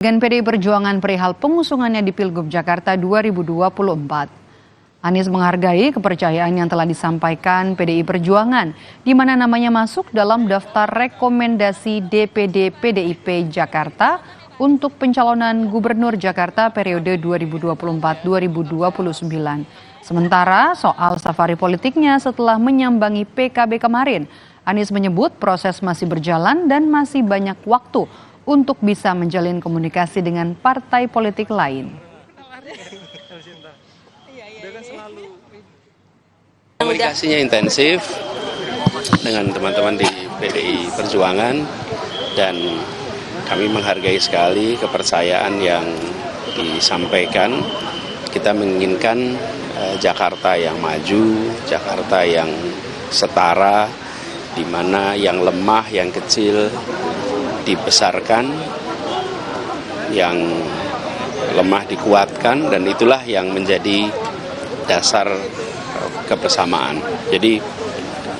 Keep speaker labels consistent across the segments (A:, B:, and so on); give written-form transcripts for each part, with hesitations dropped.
A: Dengan PDI Perjuangan perihal pengusungannya di Pilgub Jakarta 2024. Anies menghargai kepercayaan yang telah disampaikan PDI Perjuangan, di mana namanya masuk dalam daftar rekomendasi DPD PDIP Jakarta untuk pencalonan Gubernur Jakarta periode 2024-2029. Sementara soal safari politiknya setelah menyambangi PKB kemarin, Anies menyebut proses masih berjalan dan masih banyak waktu untuk bisa menjalin komunikasi dengan partai politik lain.
B: Komunikasinya intensif dengan teman-teman di PDI Perjuangan dan kami menghargai sekali kepercayaan yang disampaikan. Kita menginginkan Jakarta yang maju, Jakarta yang setara, di mana yang lemah, yang kecil dibesarkan, yang lemah dikuatkan, dan itulah yang menjadi dasar kebersamaan. Jadi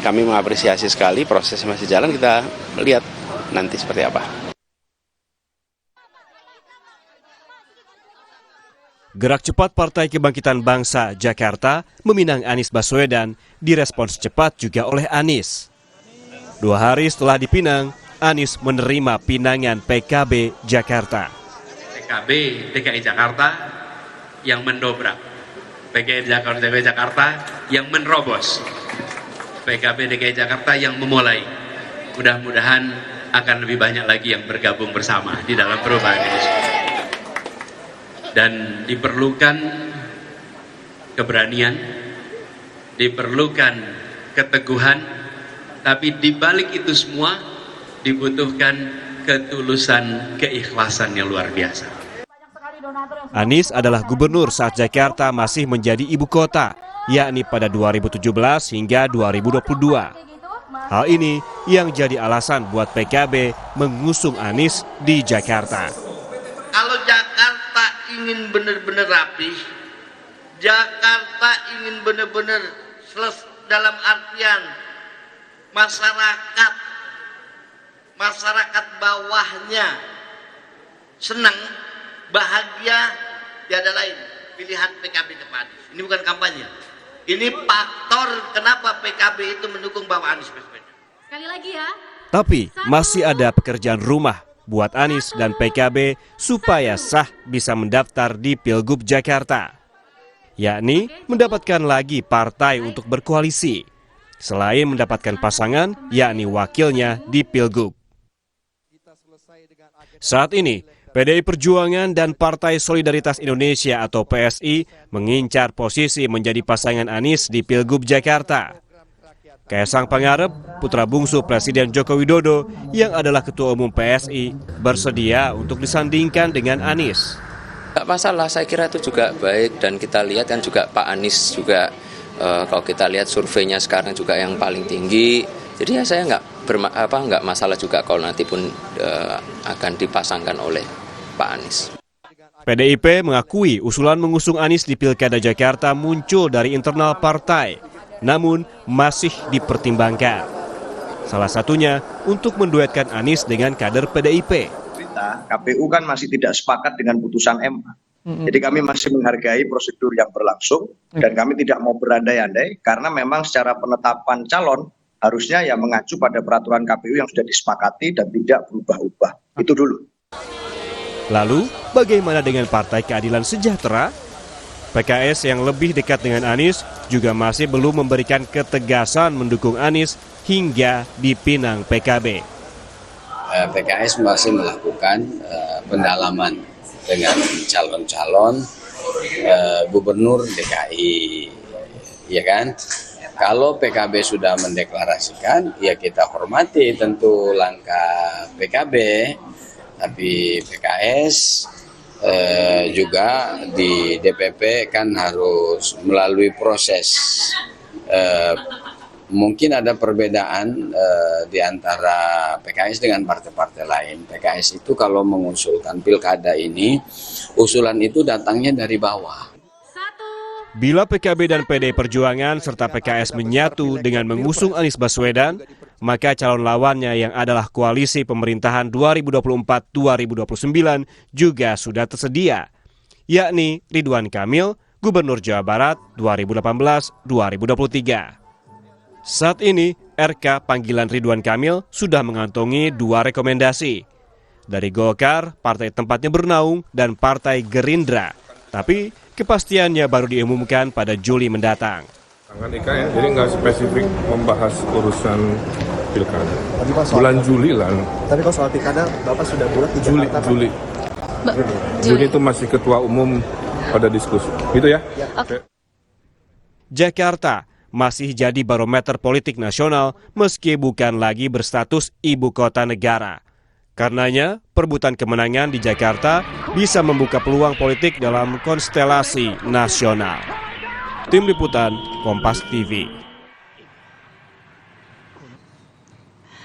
B: kami mengapresiasi sekali, proses masih jalan, kita lihat nanti seperti apa.
C: Gerak cepat Partai Kebangkitan Bangsa Jakarta meminang Anies Baswedan direspons cepat juga oleh Anies. 2 hari setelah dipinang, Anies menerima pinangan PKB Jakarta.
D: PKB DKI Jakarta yang mendobrak, PKB DKI Jakarta yang menerobos, PKB DKI Jakarta yang memulai. Mudah-mudahan akan lebih banyak lagi yang bergabung bersama di dalam perubahan ini. Dan diperlukan keberanian, diperlukan keteguhan, tapi di balik itu semua dibutuhkan ketulusan, keikhlasan yang luar biasa.
C: Anies adalah gubernur saat Jakarta masih menjadi ibu kota, yakni pada 2017 hingga 2022. Hal ini yang jadi alasan buat PKB mengusung Anies di Jakarta.
E: Kalau Jakarta ingin benar-benar rapi, Jakarta ingin benar-benar dalam artian masyarakat bawahnya senang, bahagia, tiada lain pilihan PKB kepada Anies. Ini bukan kampanye. Ini faktor kenapa PKB itu mendukung Bapak Anies Baswedan.
F: Sekali lagi ya.
C: Tapi masih ada pekerjaan rumah buat Anies dan PKB supaya sah bisa mendaftar di Pilgub Jakarta. Yakni mendapatkan lagi partai untuk berkoalisi. Selain mendapatkan pasangan, yakni wakilnya di Pilgub. Saat ini, PDI Perjuangan dan Partai Solidaritas Indonesia atau PSI mengincar posisi menjadi pasangan Anies di Pilgub Jakarta. Kaisang Pangarep, putra bungsu Presiden Joko Widodo yang adalah Ketua Umum PSI, bersedia untuk disandingkan dengan Anies.
B: Tidak masalah, saya kira itu juga baik, dan kita lihat kan juga Pak Anies juga kalau kita lihat surveinya sekarang juga yang paling tinggi. Jadi ya saya nggak masalah juga kalau nanti pun akan dipasangkan oleh Pak Anies.
C: PDIP mengakui usulan mengusung Anies di Pilkada Jakarta muncul dari internal partai, namun masih dipertimbangkan. Salah satunya untuk menduetkan Anies dengan kader PDIP.
G: KPU kan masih tidak sepakat dengan putusan MA. Jadi kami masih menghargai prosedur yang berlangsung dan kami tidak mau berandai-andai karena memang secara penetapan calon harusnya ya mengacu pada peraturan KPU yang sudah disepakati dan tidak berubah-ubah. Itu dulu.
C: Lalu bagaimana dengan Partai Keadilan Sejahtera? PKS yang lebih dekat dengan Anies juga masih belum memberikan ketegasan mendukung Anies hingga dipinang PKB.
H: PKS masih melakukan pendalaman dengan calon-calon gubernur DKI, ya kan? Kalau PKB sudah mendeklarasikan, ya kita hormati tentu langkah PKB, tapi PKS juga di DPP kan harus melalui proses. Mungkin ada perbedaan di antara PKS dengan partai-partai lain. PKS itu kalau mengusulkan pilkada ini, usulan itu datangnya dari bawah.
C: Bila PKB dan PDI Perjuangan serta PKS menyatu dengan mengusung Anies Baswedan, maka calon lawannya yang adalah koalisi pemerintahan 2024-2029 juga sudah tersedia, yakni Ridwan Kamil, Gubernur Jawa Barat 2018-2023. Saat ini, RK panggilan Ridwan Kamil sudah mengantongi 2 rekomendasi. Dari Golkar, partai tempatnya bernaung, dan Partai Gerindra. Tapi kepastiannya baru diumumkan pada Juli mendatang.
F: Tangan IKN, jadi nggak spesifik membahas urusan pilkada. Bulan Juli lah.
I: Tapi kalau soal pilkada, Bapak sudah bulat di Jakarta?
F: Juli itu masih ketua umum pada diskusi. Gitu ya?
I: Okay.
C: Jakarta masih jadi barometer politik nasional meski bukan lagi berstatus ibu kota negara. Karenanya, perebutan kemenangan di Jakarta bisa membuka peluang politik dalam konstelasi nasional. Tim Liputan, Kompas TV.